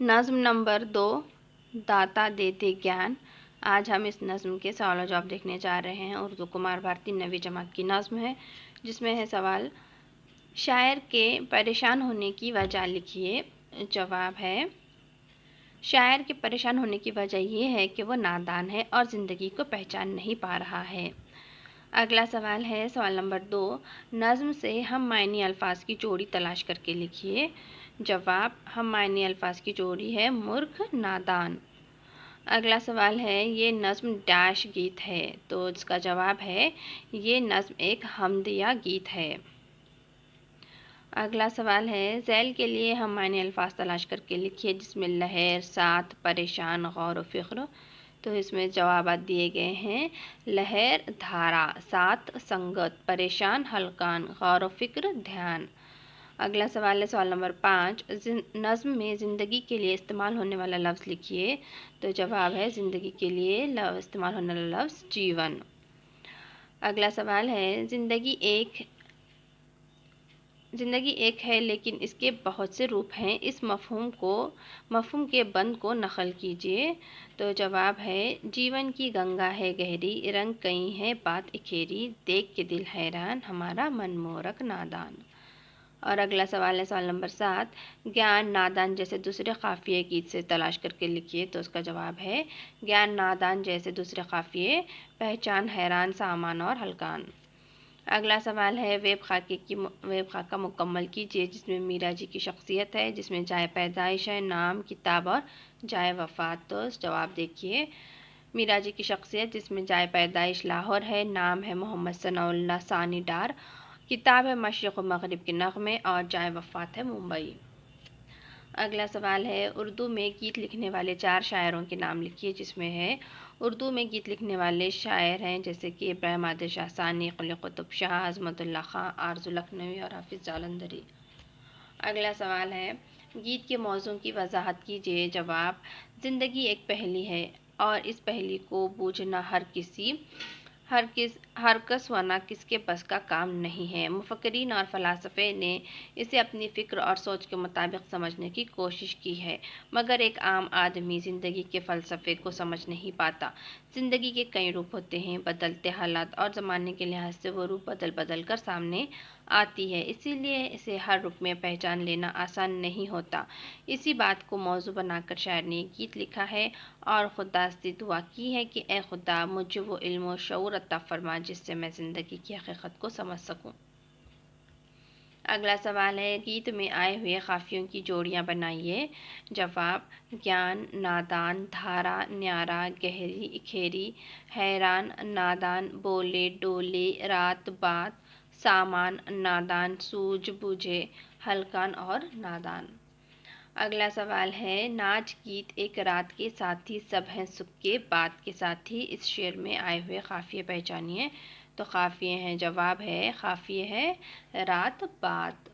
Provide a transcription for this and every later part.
نظم نمبر 2 داتا دیتے گیان۔ آج ہم اس نظم کے سوال و جواب دیکھنے جا رہے ہیں۔ اردو کمار بھارتی 9ویں جماعت کی نظم ہے، جس میں ہے سوال شاعر کے پریشان ہونے کی وجہ لکھیے۔ جواب ہے شاعر کے پریشان ہونے کی وجہ یہ ہے کہ وہ نادان ہے اور زندگی کو پہچان نہیں پا رہا ہے۔ اگلا سوال ہے سوال نمبر 2 نظم سے ہم معنی الفاظ کی جوڑی تلاش کر کے لکھیے۔ جواب ہم معنی الفاظ کی جوڑی ہے مورخ نادان۔ اگلا سوال ہے یہ نظم ڈیش گیت ہے، تو اس کا جواب ہے یہ نظم ایک حمد یا گیت ہے۔ اگلا سوال ہے ذیل کے لیے ہم معنی الفاظ تلاش کر کے لکھیے، جس میں لہر، ساتھ، پریشان، غور و فکر۔ تو اس میں جوابات دیے گئے ہیں لہر دھارا، ساتھ سنگت، پریشان ہلکان، غور و فکر دھیان۔ اگلا سوال ہے سوال نمبر 5 نظم میں زندگی کے لیے استعمال ہونے والا لفظ لکھیے۔ تو جواب ہے زندگی کے لیے استعمال ہونے والا لفظ جیون۔ اگلا سوال ہے زندگی ایک ہے لیکن اس کے بہت سے روپ ہیں، اس مفہوم کے بند کو نقل کیجیے۔ تو جواب ہے جیون کی گنگا ہے گہری، رنگ کئی ہے بات اکھیری، دیکھ کے دل حیران ہمارا من مورک نادان۔ اور اگلا سوال ہے سوال نمبر 7 گیان نادان جیسے دوسرے قافیے گیت سے تلاش کر کے لکھیے۔ تو اس کا جواب ہے گیان نادان جیسے دوسرے قافیے، پہچان حیران سامان اور ہلکان۔ اگلا سوال ہے ویب خاکہ مکمل کیجیے، جس میں میرا جی کی شخصیت ہے، جس میں جائے پیدائش ہے، نام، کتاب اور جائے وفات۔ تو جواب دیکھیے میرا جی کی شخصیت جس میں جائے پیدائش لاہور ہے، نام ہے محمد ثناء اللہ ثانی ڈار، کتاب ہے مشرق و مغرب کے نغمے اور جائے وفات ہے ممبئی۔ اگلا سوال ہے اردو میں گیت لکھنے والے 4 شاعروں کے نام لکھیے، جس میں ہے اردو میں گیت لکھنے والے شاعر ہیں جیسے کہ ابراہیم عادل شاہ ثانی، قلی قطب شاہ، عظمت اللہ خان، آرزو لکھنوی اور حافظ جالندھری۔ اگلا سوال ہے گیت کے موضوع کی وضاحت کیجیے۔ جواب زندگی ایک پہیلی ہے اور اس پہیلی کو بوجھنا ہر کس و نہ کس کے بس کا کام نہیں ہے۔ مفکرین اور فلاسفے نے اسے اپنی فکر اور سوچ کے مطابق سمجھنے کی کوشش کی ہے، مگر ایک عام آدمی زندگی کے فلسفے کو سمجھ نہیں پاتا۔ زندگی کے کئی روپ ہوتے ہیں، بدلتے حالات اور زمانے کے لحاظ سے وہ روپ بدل کر سامنے آتی ہے، اسی لیے اسے ہر روپ میں پہچان لینا آسان نہیں ہوتا۔ اسی بات کو موضوع بنا کر شاعر نے گیت لکھا ہے اور خدا سے دعا کی ہے کہ اے خدا مجھے وہ علم و شعور عطا فرما جس سے میں زندگی کی حقیقت کو سمجھ سکوں۔ اگلا سوال ہے گیت میں آئے ہوئے قافیوں کی جوڑیاں بنائیے۔ جواب گیان نادان، دھارا نیارا، گہری اکھیری، حیران نادان، بولے ڈولے، رات بات، سامان نادان، سوجھ بوجھے ہلکان اور نادان۔ اگلا سوال ہے ناچ گیت ایک رات کے ساتھی سب ہیں سکھ کے بات کے ساتھی، اس شعر میں آئے ہوئے قافیے پہچانیے۔ تو قافیے ہیں جواب ہے قافیے ہے رات بات۔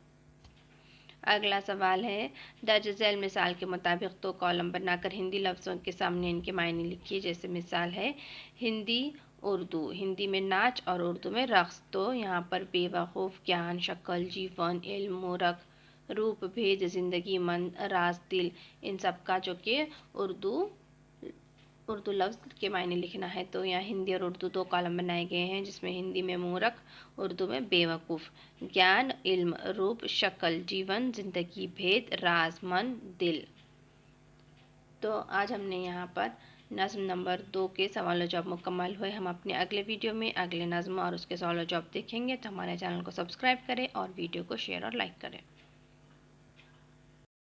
اگلا سوال ہے درج ذیل مثال کے مطابق 2 کالم بنا کر ہندی لفظوں کے سامنے ان کے معنی لکھیے۔ جیسے مثال ہے ہندی اردو، ہندی میں ناچ اور اردو میں رقص۔ تو یہاں پر بے وقوف، گیان، شکل، جیون، علم، مورخ، روپ، بھید، زندگی مند، راز، دل، ان سب کا جو کہ اردو لفظ کے معنی لکھنا ہے۔ تو یہاں ہندی اور اردو 2 کالم بنائے گئے ہیں، جس میں ہندی میں مورخ، اردو میں بے وقوف، گیان، علم، روپ، شکل، جیون، زندگی، بھید، راز، من، دل۔ تو آج ہم نے یہاں پر نظم نمبر 2 کے سوال و جواب مکمل ہوئے۔ ہم اپنے اگلے ویڈیو میں اگلے نظم اور اس کے سوال و جواب دیکھیں گے، تو ہمارے چینل کو سبسکرائب کریں اور ویڈیو کو شیئر اور لائک کریں۔